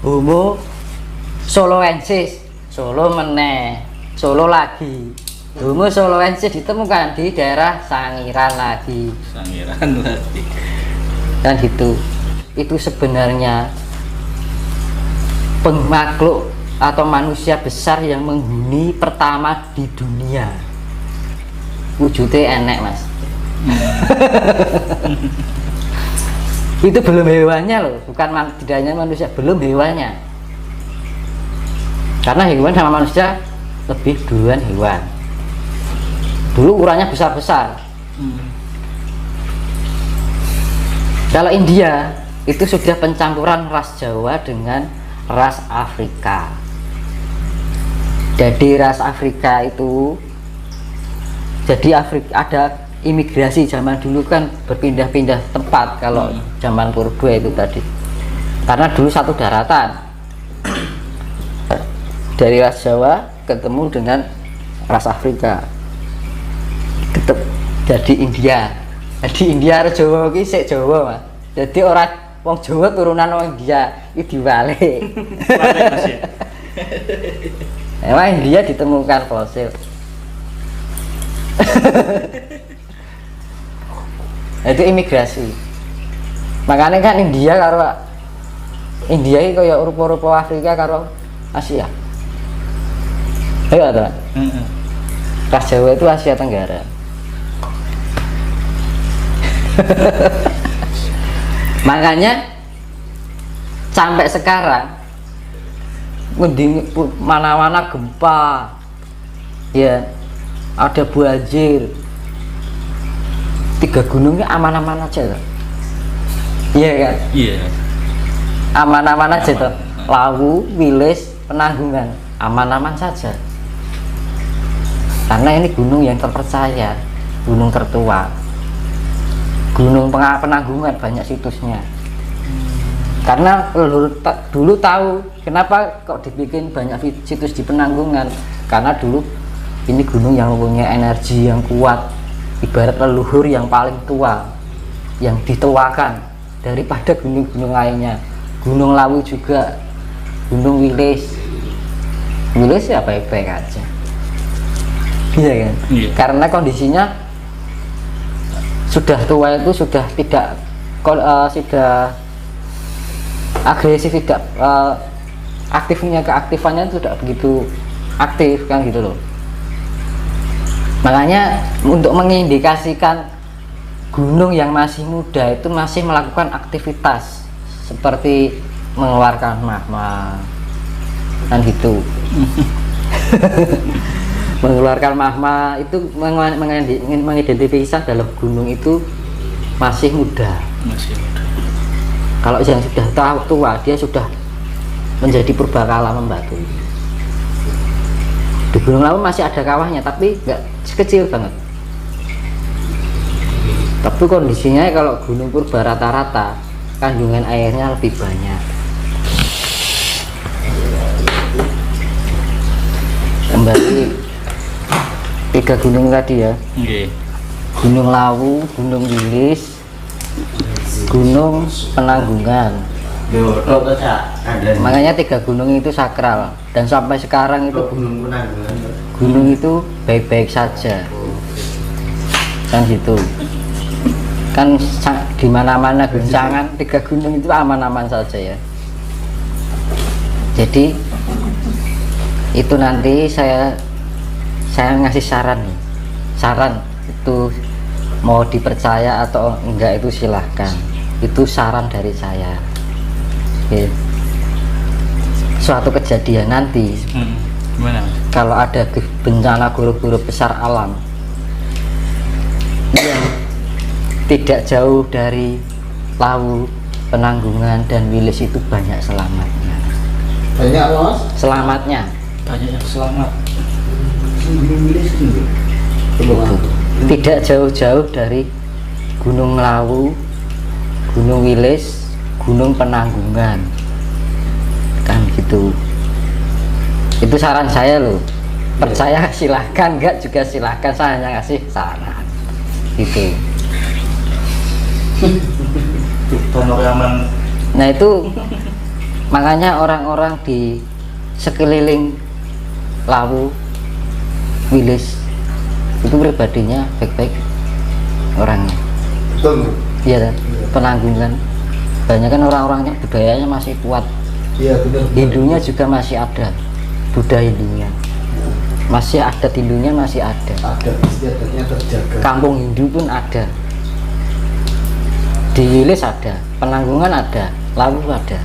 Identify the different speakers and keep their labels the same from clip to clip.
Speaker 1: Homo soloensis, Solo meneh, Solo lagi. Homo soloensis ditemukan di daerah Sangiran lagi. Dan gitu. Itu sebenarnya makhluk atau manusia besar yang menghuni pertama di dunia. Wujudnya enek, Mas. Itu belum hewannya loh, bukan tidak hanya manusia, belum hewannya. Karena hewan sama manusia lebih duluan hewan. Dulu ukurannya besar-besar. Kalau India itu sudah pencampuran ras Jawa dengan ras Afrika. Jadi ras Afrika itu, jadi Afrika ada imigrasi zaman dulu kan berpindah-pindah tempat kalau zaman purba itu tadi. Karena dulu satu daratan. Dari ras Jawa ketemu dengan ras Afrika. Jadi India. Jadi India harus Jawa iki sik Jawa, Mas. Jadi orang wong Jawa turunan wong India iki diwale. Emang India ditemukan fosil. Itu imigrasi. Makanya kan India ini kayak rupa-rupa Afrika karo Asia. Ayo ta. Ras Jawa itu Asia Tenggara. Makanya sampai sekarang mana-mana gempa, ya ada banjir, 3 gunungnya aman-aman aja, iya kan? Iya. Aman-aman aja tuh. Lawu, Wilis, Penanggungan, aman-aman saja. Karena ini gunung yang terpercaya, gunung tertua, gunung Penanggungan, banyak situsnya. Karena dulu tahu kenapa kok dibikin banyak situs di Penanggungan, karena dulu ini gunung yang punya energi yang kuat, ibarat leluhur yang paling tua, yang dituakan daripada gunung-gunung lainnya. Gunung Lawu juga, Gunung Wilis ya baik-baik aja, iya kan? Iya. Karena kondisinya sudah tua, itu sudah tidak sudah agresif, tidak keaktifannya itu tidak begitu aktif kan gitu loh. Makanya untuk mengindikasikan gunung yang masih muda itu masih melakukan aktivitas seperti mengeluarkan magma kan gitu. Mengeluarkan magma itu mengidentifikasi dalam gunung itu masih muda. Kalau yang sudah tahu tua, dia sudah menjadi purbakala membatu. Di Gunung Lawu masih ada kawahnya, tapi nggak kecil banget. Tapi kondisinya kalau gunung purba rata-rata, kandungan airnya lebih banyak. Kembali 3 gunung tadi ya. Gunung Lawu, Gunung Wilis, Gunung Penanggungan. Makanya 3 gunung itu sakral, dan sampai sekarang itu gunung itu baik-baik saja kan gitu kan. Di mana-mana guncangan 3 gunung itu aman-aman saja ya. Jadi itu nanti saya ngasih saran itu mau dipercaya atau enggak itu silahkan, itu saran dari saya. Oke. Suatu kejadian nanti gimana? Kalau ada bencana guru-guru besar alam yang tidak jauh dari Lawu, Penanggungan dan Wilis itu banyak selamatnya.
Speaker 2: Banyak Mas?
Speaker 1: Selamatnya.
Speaker 2: Banyak yang selamat.
Speaker 1: Tidak jauh-jauh dari Gunung Lawu, Gunung Wilis, Gunung Penanggungan kan gitu. Itu saran saya loh. Percaya silahkan, enggak juga silahkan, saya hanya ngasih saran gitu. Nah itu Makanya orang-orang di sekeliling Lawu, Wilis itu pribadinya baik-baik orangnya.
Speaker 2: Betul.
Speaker 1: Iya, Penanggungan banyak kan orang-orangnya budayanya masih kuat.
Speaker 2: Iya benar.
Speaker 1: Hindunya juga masih ada, budaya Hindunya masih ada, Hindunya masih ada.
Speaker 2: Ada istiadatnya terjaga.
Speaker 1: Kampung Hindu pun ada, di Wilis ada, Penanggungan ada, Lawu ada,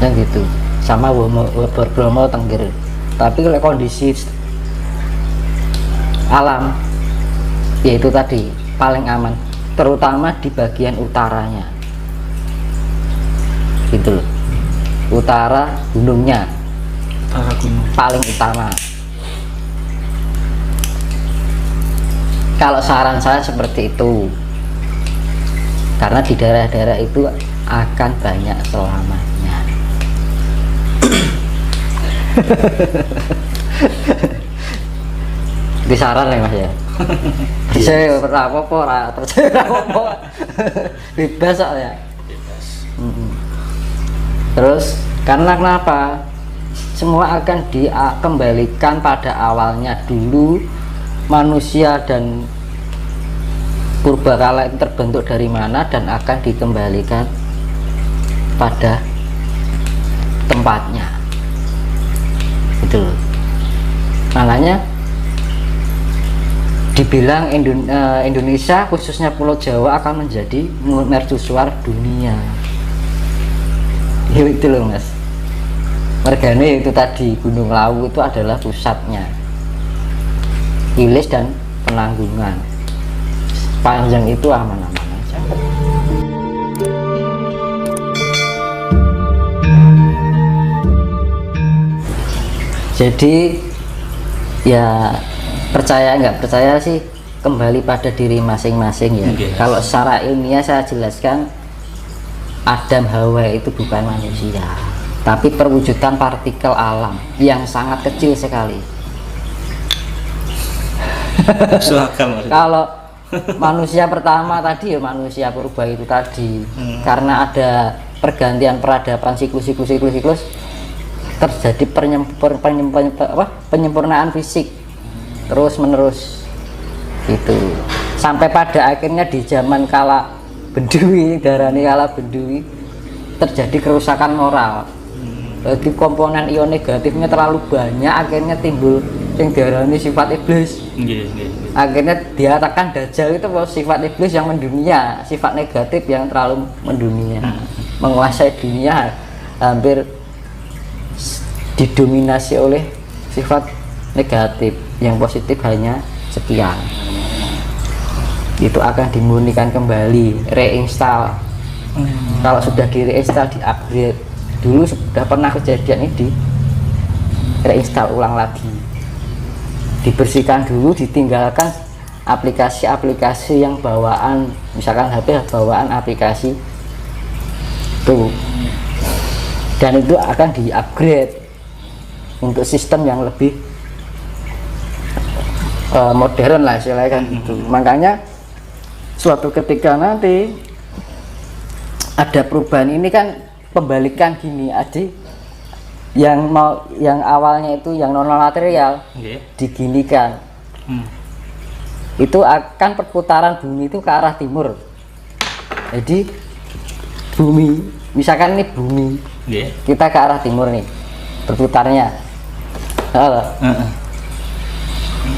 Speaker 1: yang gitu. Sama Bromo Tengger. Tapi kalau kondisi alam yaitu tadi paling aman, terutama di bagian utaranya gitu loh. Utara gunungnya paling utama. Kalau saran saya seperti itu, karena di daerah-daerah itu akan banyak selamanya. Di saran ya Mas ya. Bisa apa-apa, percaya apa-apa. Bebas soalnya. Terus karena kenapa? Semua akan dikembalikan pada awalnya dulu. Manusia dan purbakala itu terbentuk dari mana dan akan dikembalikan pada tempatnya. Itu loh. Makanya dibilang Indonesia khususnya Pulau Jawa akan menjadi mercusuar dunia. Ya itu loh Mas. Mergane itu tadi Gunung Lawu itu adalah pusatnya. Wilis dan Penanggungan. Panjang itu aman-aman aja. Jadi ya percaya nggak percaya sih kembali pada diri masing-masing ya.
Speaker 3: Yes.
Speaker 1: Kalau secara ilmiah saya jelaskan Adam Hawa itu bukan manusia, tapi perwujudan partikel alam yang sangat kecil sekali. Kalau manusia pertama tadi ya manusia purba itu tadi, karena ada pergantian peradaban siklus terjadi penyempurnaan fisik terus menerus gitu, sampai pada akhirnya di zaman kala Benduwi, darani kala Benduwi, terjadi kerusakan moral. Jadi komponen ion negatifnya terlalu banyak, akhirnya timbul yang darani sifat iblis. Akhirnya diatakan Dajjal itu sifat iblis yang mendunia, sifat negatif yang terlalu mendunia, menguasai dunia, hampir didominasi oleh sifat negatif, yang positif hanya sekian. Itu akan dimurnikan kembali, reinstall. Kalau sudah di reinstall, di upgrade, dulu sudah pernah kejadian ini, di reinstall ulang lagi, dibersihkan dulu, ditinggalkan aplikasi-aplikasi yang bawaan, misalkan HP bawaan aplikasi itu, dan itu akan di upgrade untuk sistem yang lebih modern lah istilahnya kan gitu. Makanya suatu ketika nanti ada perubahan ini kan pembalikan gini aja, yang awalnya itu yang non material diginikan, itu akan perputaran bumi itu ke arah timur. Jadi bumi, misalkan ini bumi, kita ke arah timur nih berputarnya.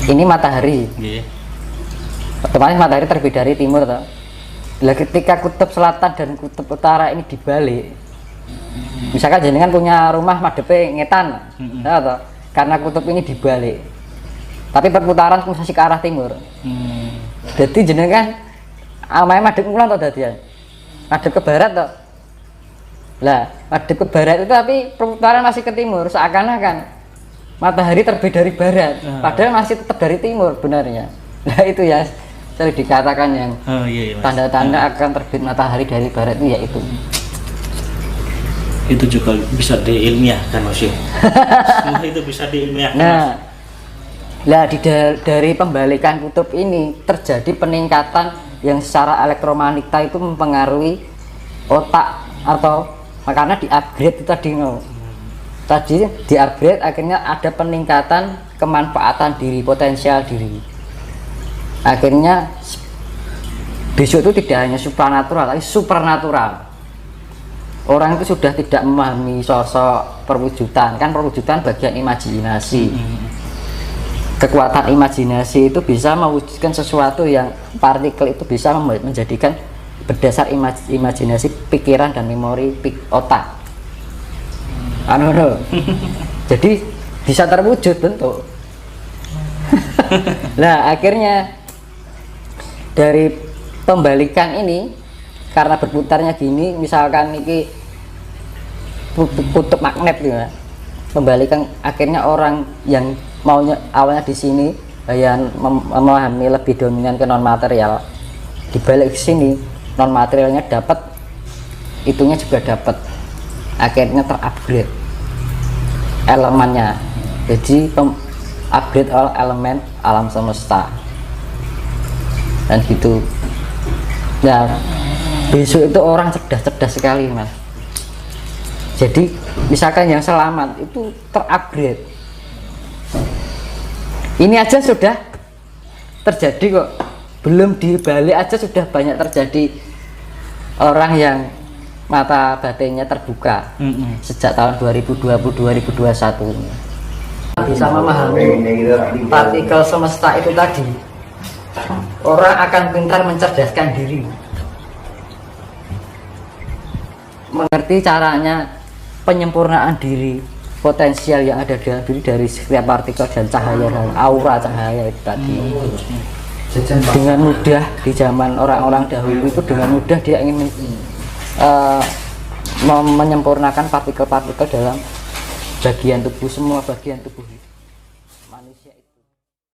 Speaker 1: Ini matahari, otomatis matahari terbit dari timur toh. Bila ketika kutub selatan dan kutub utara ini dibalik, misalkan jenengan punya rumah madepe ngetan, toh, karena kutub ini dibalik, tapi perputaran masih ke arah timur. Jadi jenengan amai madep pulang toh dadian, madep ke barat toh. Lah, madep ke barat itu tapi perputaran masih ke timur, seakan-akan matahari terbit dari barat, padahal masih tetap dari timur benarnya. Nah itu ya sering dikatakan yang tanda-tanda akan terbit matahari dari barat itu, yaitu
Speaker 3: itu juga bisa diilmiahkan Mas. Semua itu bisa diilmiahkan.
Speaker 1: Nah, lah dari pembalikan kutub ini terjadi peningkatan yang secara elektromagnetik itu mempengaruhi otak atau karena di-upgrade itu tadi tadi di-upgrade akhirnya ada peningkatan kemanfaatan diri, potensial diri. Akhirnya besok itu tidak hanya supranatural tapi supernatural. Orang itu sudah tidak memahami sosok perwujudan, kan perwujudan bagian imajinasi. Kekuatan imajinasi itu bisa mewujudkan sesuatu yang partikel itu bisa menjadikan berdasar imajinasi pikiran dan memori otak. Jadi bisa terwujud bentuk. Nah akhirnya dari pembalikan ini karena berputarnya gini, misalkan ini kutub magnet gitu, pembalikan akhirnya orang yang maunya awalnya di sini yang memahami lebih dominan ke non material, dibalik sini non materialnya dapat, itunya juga dapat, akhirnya terupgrade elemennya, jadi upgrade all elemen alam semesta dan gitu. Nah besok itu orang cerdas sekali mas. Jadi misalkan yang selamat itu terupgrade, ini aja sudah terjadi kok, belum dibalik aja sudah banyak terjadi orang yang mata batinnya terbuka sejak tahun 2020-2021 bisa memahami partikel semesta itu tadi. Orang akan pintar mencerdaskan diri, mengerti caranya penyempurnaan diri, potensial yang ada dalam diri dari setiap partikel dan cahaya dan aura cahaya itu tadi. Dengan mudah di zaman orang-orang dahulu itu dengan mudah dia ingin menyempurnakan partikel-partikel dalam bagian tubuh, semua bagian tubuh.